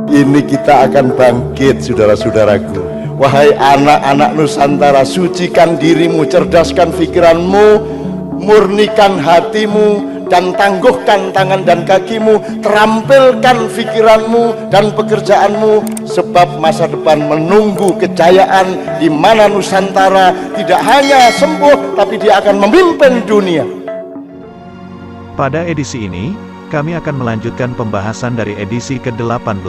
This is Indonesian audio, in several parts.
Ini kita akan bangkit, saudara-saudaraku. Wahai anak-anak Nusantara, sucikan dirimu, cerdaskan pikiranmu, murnikan hatimu, dan tangguhkan tangan dan kakimu, terampilkan pikiranmu dan pekerjaanmu, sebab masa depan menunggu kejayaan di mana Nusantara tidak hanya sembuh, tapi dia akan memimpin dunia. Pada edisi ini, kami akan melanjutkan pembahasan dari edisi ke-18.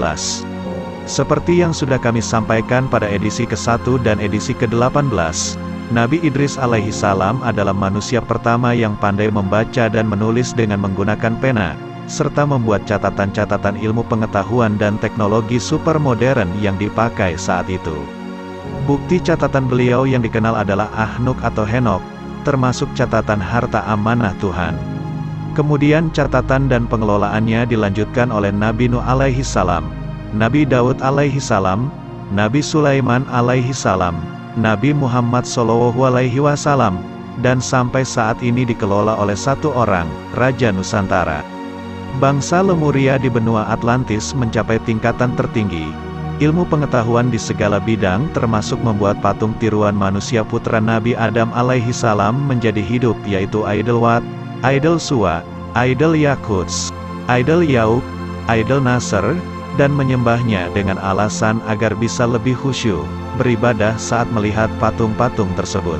Seperti yang sudah kami sampaikan pada edisi ke-1 dan edisi ke-18, Nabi Idris alaihi salam adalah manusia pertama yang pandai membaca dan menulis dengan menggunakan pena, serta membuat catatan-catatan ilmu pengetahuan dan teknologi super modern yang dipakai saat itu. Bukti catatan beliau yang dikenal adalah Ahnuk atau Henok, termasuk catatan harta amanah Tuhan. Kemudian catatan dan pengelolaannya dilanjutkan oleh Nabi Nuh alaihi salam, Nabi Daud alaihi salam, Nabi Sulaiman alaihi salam, Nabi Muhammad Shallallahu alaihi wasallam, dan sampai saat ini dikelola oleh satu orang, Raja Nusantara. Bangsa Lemuria di benua Atlantis mencapai tingkatan tertinggi ilmu pengetahuan di segala bidang, termasuk membuat patung tiruan manusia putra Nabi Adam alaihi salam menjadi hidup, yaitu idol Wat, idol Suwa, idol Yaquts, idol Yauk, idol Nasr, dan menyembahnya dengan alasan agar bisa lebih khusyuk beribadah saat melihat patung-patung tersebut.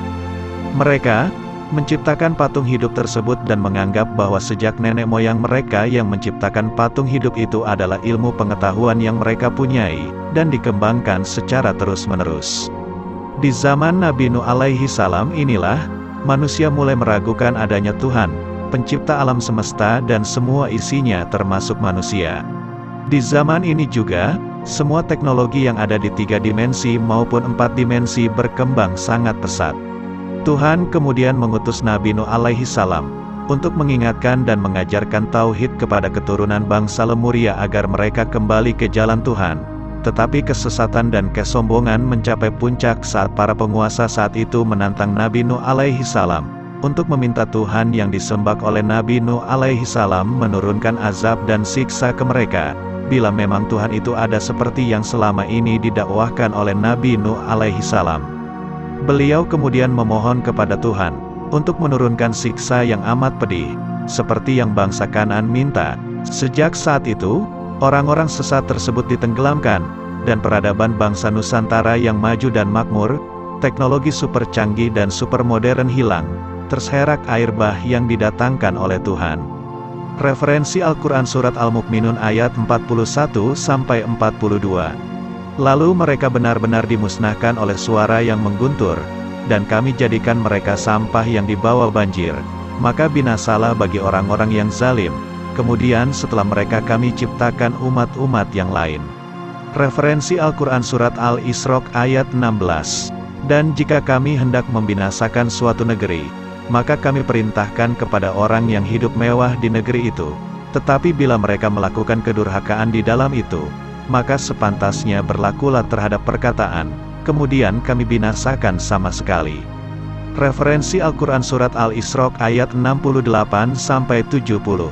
Mereka menciptakan patung hidup tersebut dan menganggap bahwa sejak nenek moyang mereka yang menciptakan patung hidup itu adalah ilmu pengetahuan yang mereka punyai, dan dikembangkan secara terus-menerus. Di zaman Nabi Nuh alaihi salam inilah, manusia mulai meragukan adanya Tuhan, pencipta alam semesta dan semua isinya termasuk manusia. Di zaman ini juga, semua teknologi yang ada di 3 dimensi maupun 4 dimensi berkembang sangat pesat. Tuhan kemudian mengutus Nabi Nuh alaihi salam untuk mengingatkan dan mengajarkan tauhid kepada keturunan bangsa Lemuria agar mereka kembali ke jalan Tuhan. Tetapi kesesatan dan kesombongan mencapai puncak saat para penguasa saat itu menantang Nabi Nuh alaihi salam untuk meminta Tuhan yang disembah oleh Nabi Nuh alaihi salam menurunkan azab dan siksa ke mereka, bila memang Tuhan itu ada seperti yang selama ini didakwahkan oleh Nabi Nuh alaihi salam. Beliau kemudian memohon kepada Tuhan untuk menurunkan siksa yang amat pedih, seperti yang bangsa Kanaan minta. Sejak saat itu, orang-orang sesat tersebut ditenggelamkan, dan peradaban bangsa Nusantara yang maju dan makmur, teknologi super canggih dan super modern hilang, terserak air bah yang didatangkan oleh Tuhan. Referensi Al-Quran Surat Al-Mu'minun ayat 41-42. Lalu mereka benar-benar dimusnahkan oleh suara yang mengguntur, dan kami jadikan mereka sampah yang dibawa banjir. Maka binasalah bagi orang-orang yang zalim. Kemudian setelah mereka kami ciptakan umat-umat yang lain. Referensi Al-Quran Surat Al-Isra ayat 16. Dan jika kami hendak membinasakan suatu negeri, maka kami perintahkan kepada orang yang hidup mewah di negeri itu. Tetapi bila mereka melakukan kedurhakaan di dalam itu, maka sepantasnya berlakulah terhadap perkataan, kemudian kami binasakan sama sekali. Referensi Al-Quran Surat Al-Isra ayat 68-70.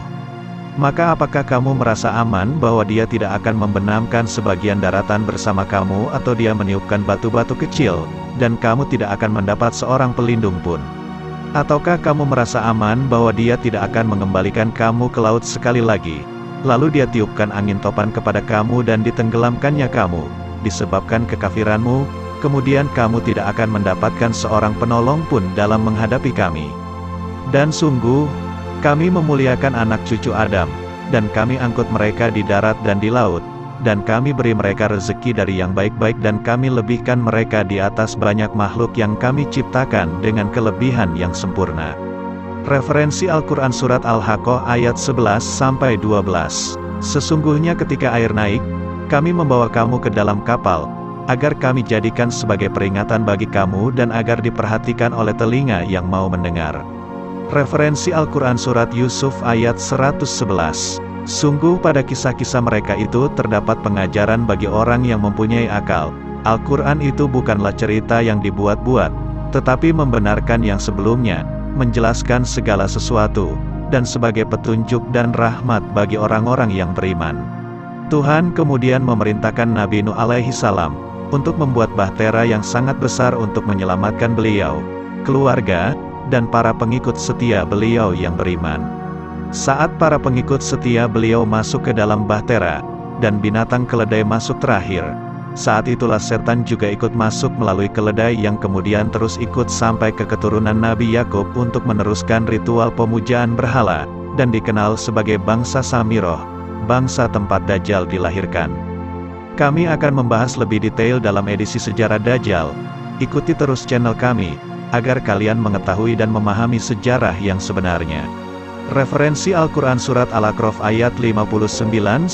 Maka apakah kamu merasa aman bahwa dia tidak akan membenamkan sebagian daratan bersama kamu, atau dia meniupkan batu-batu kecil, dan kamu tidak akan mendapat seorang pelindung pun? Ataukah kamu merasa aman bahwa dia tidak akan mengembalikan kamu ke laut sekali lagi, lalu dia tiupkan angin topan kepada kamu dan ditenggelamkannya kamu, disebabkan kekafiranmu, kemudian kamu tidak akan mendapatkan seorang penolong pun dalam menghadapi kami. Dan sungguh, kami memuliakan anak cucu Adam, dan kami angkut mereka di darat dan di laut, dan kami beri mereka rezeki dari yang baik-baik, dan kami lebihkan mereka di atas banyak makhluk yang kami ciptakan dengan kelebihan yang sempurna. Referensi Al-Quran Surat Al-Haqqah ayat 11-12. Sesungguhnya ketika air naik, kami membawa kamu ke dalam kapal, agar kami jadikan sebagai peringatan bagi kamu dan agar diperhatikan oleh telinga yang mau mendengar. Referensi Al-Quran Surat Yusuf ayat 111. Sungguh pada kisah-kisah mereka itu terdapat pengajaran bagi orang yang mempunyai akal. Al-Quran itu bukanlah cerita yang dibuat-buat, tetapi membenarkan yang sebelumnya, menjelaskan segala sesuatu, dan sebagai petunjuk dan rahmat bagi orang-orang yang beriman. Tuhan kemudian memerintahkan Nabi Nuh alaihi salam untuk membuat bahtera yang sangat besar untuk menyelamatkan beliau, keluarga, dan para pengikut setia beliau yang beriman. Saat para pengikut setia beliau masuk ke dalam bahtera, dan binatang keledai masuk terakhir, saat itulah setan juga ikut masuk melalui keledai yang kemudian terus ikut sampai ke keturunan Nabi Yakub untuk meneruskan ritual pemujaan berhala, dan dikenal sebagai bangsa Samiroh, bangsa tempat Dajjal dilahirkan. Kami akan membahas lebih detail dalam edisi Sejarah Dajjal. Ikuti terus channel kami, agar kalian mengetahui dan memahami sejarah yang sebenarnya. Referensi Al-Quran Surat Al-A'raf ayat 59-64,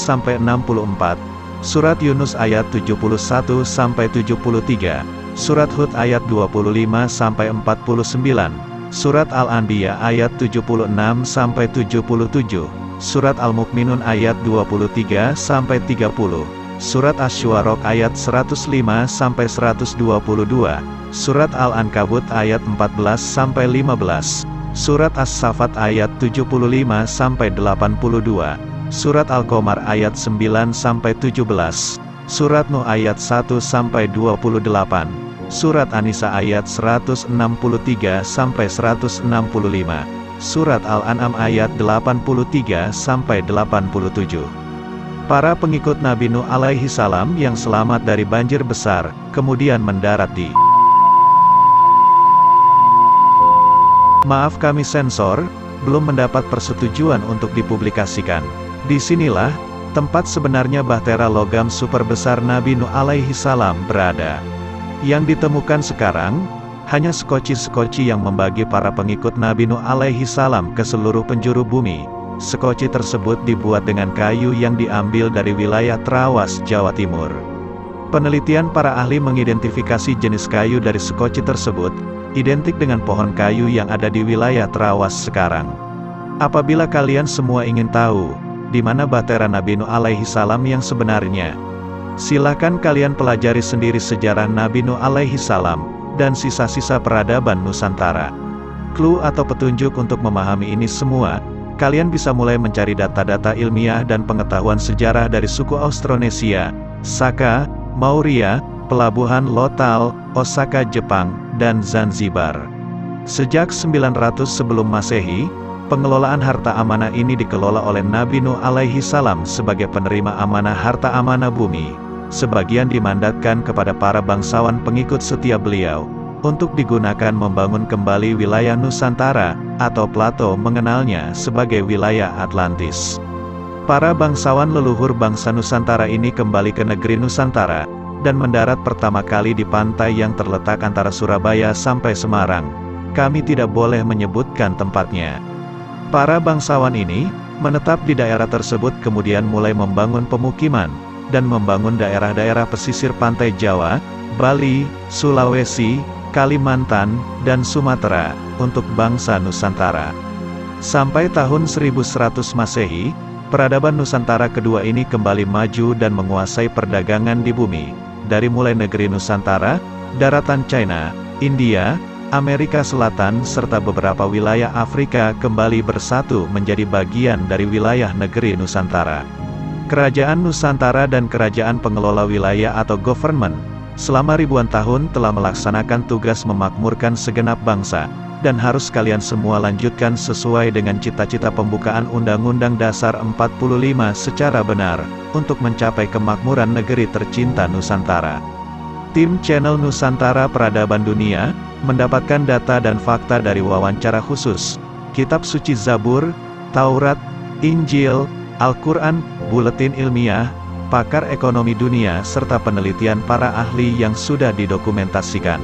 Surat Yunus ayat 71-73, Surat Hud ayat 25-49, Surat Al-Anbiya ayat 76-77, Surat Al-Mu'minun ayat 23-30, Surat Asy-Syu'ara ayat 105-122, Surat Al-Ankabut ayat 14-15, Surat As-Saffat ayat 75-82, Surat Al-Qamar ayat 9-17, Surat Nuh ayat 1-28, Surat An-Nisa ayat 163-165, Surat Al-An'am ayat 83-87. Para pengikut Nabi Nuh alaihi salam yang selamat dari banjir besar, kemudian mendarat di Maaf kami sensor, belum mendapat persetujuan untuk dipublikasikan. Disinilah, tempat sebenarnya bahtera logam super besar Nabi Nuh alaihi salam berada. Yang ditemukan sekarang, hanya sekoci-sekoci yang membagi para pengikut Nabi Nuh alaihi salam ke seluruh penjuru bumi. Sekoci tersebut dibuat dengan kayu yang diambil dari wilayah Trawas, Jawa Timur. Penelitian para ahli mengidentifikasi jenis kayu dari sekoci tersebut, identik dengan pohon kayu yang ada di wilayah Trawas sekarang. Apabila kalian semua ingin tahu, di mana bahtera Nabi Nuh alaihi salam yang sebenarnya, silakan kalian pelajari sendiri sejarah Nabi Nuh alaihi salam, dan sisa-sisa peradaban Nusantara. Clue atau petunjuk untuk memahami ini semua, kalian bisa mulai mencari data-data ilmiah dan pengetahuan sejarah dari suku Austronesia, Saka, Maurya, pelabuhan Lotal, Osaka Jepang, dan Zanzibar. Sejak 900 sebelum Masehi, pengelolaan harta amanah ini dikelola oleh Nabi Nuh alaihi salam sebagai penerima amanah harta amanah bumi. Sebagian dimandatkan kepada para bangsawan pengikut setia beliau, untuk digunakan membangun kembali wilayah Nusantara, atau Plato mengenalnya sebagai wilayah Atlantis. Para bangsawan leluhur bangsa Nusantara ini kembali ke negeri Nusantara, dan mendarat pertama kali di pantai yang terletak antara Surabaya sampai Semarang. Kami tidak boleh menyebutkan tempatnya. Para bangsawan ini, menetap di daerah tersebut kemudian mulai membangun pemukiman, dan membangun daerah-daerah pesisir pantai Jawa, Bali, Sulawesi, Kalimantan, dan Sumatera, untuk bangsa Nusantara. Sampai tahun 1100 Masehi, peradaban Nusantara kedua ini kembali maju dan menguasai perdagangan di bumi, dari mulai negeri Nusantara, daratan China, India, Amerika Selatan serta beberapa wilayah Afrika kembali bersatu menjadi bagian dari wilayah negeri Nusantara. Kerajaan Nusantara dan Kerajaan Pengelola Wilayah atau Government, selama ribuan tahun telah melaksanakan tugas memakmurkan segenap bangsa, dan harus kalian semua lanjutkan sesuai dengan cita-cita pembukaan Undang-Undang Dasar 45 secara benar, untuk mencapai kemakmuran negeri tercinta Nusantara. Tim channel Nusantara Peradaban Dunia, mendapatkan data dan fakta dari wawancara khusus, Kitab Suci Zabur, Taurat, Injil, Al-Quran, buletin ilmiah, pakar ekonomi dunia serta penelitian para ahli yang sudah didokumentasikan.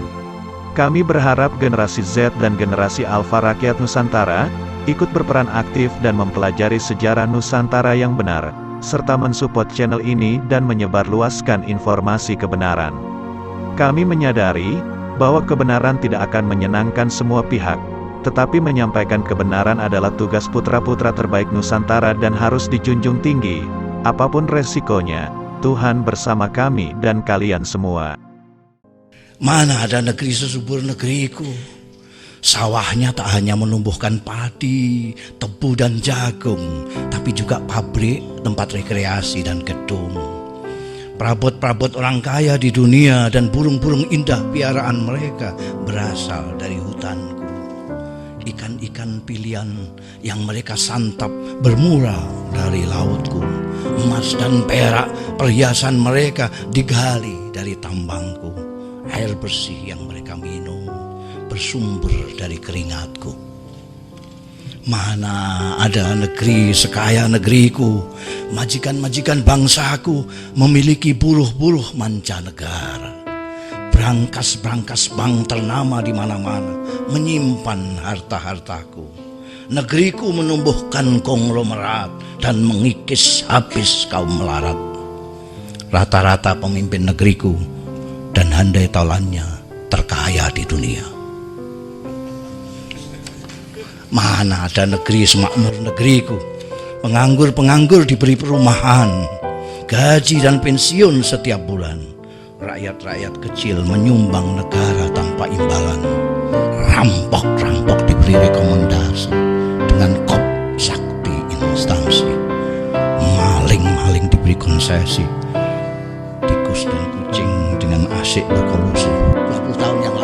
Kami berharap generasi Z dan generasi Alfa rakyat Nusantara, ikut berperan aktif dan mempelajari sejarah Nusantara yang benar, serta mensupport channel ini dan menyebarluaskan informasi kebenaran. Kami menyadari, bahwa kebenaran tidak akan menyenangkan semua pihak, tetapi menyampaikan kebenaran adalah tugas putra-putra terbaik Nusantara dan harus dijunjung tinggi. Apapun resikonya, Tuhan bersama kami dan kalian semua. Mana ada negeri sesubur negeriku, Sawahnya tak hanya menumbuhkan padi, tebu dan jagung, tapi juga pabrik, tempat rekreasi dan gedung. Perabot-perabot orang kaya di dunia dan burung-burung indah piaraan mereka berasal dari hutanku. Ikan-ikan pilihan yang mereka santap bermula dari lautku. Emas dan perak perhiasan mereka digali dari tambangku. Air bersih yang mereka minum bersumber dari keringatku. Mana ada negeri sekaya negeriku, majikan-majikan bangsaku memiliki buruh-buruh mancanegara. Brankas-brankas bank ternama di mana-mana menyimpan harta-hartaku. Negeriku menumbuhkan konglomerat dan mengikis habis kaum melarat. Rata-rata pemimpin negeriku dan handai taulannya terkaya di dunia. Mana ada negeri semakmur negeriku, penganggur-penganggur diberi perumahan, gaji dan pensiun setiap bulan. Rakyat-rakyat kecil menyumbang negara tanpa imbalan. Rampok-rampok diberi rekomendasi dengan kop sakti instansi. Maling-maling diberi konsesi. Tikus dan kucing dengan asyik berkolusi. 20 tahun yang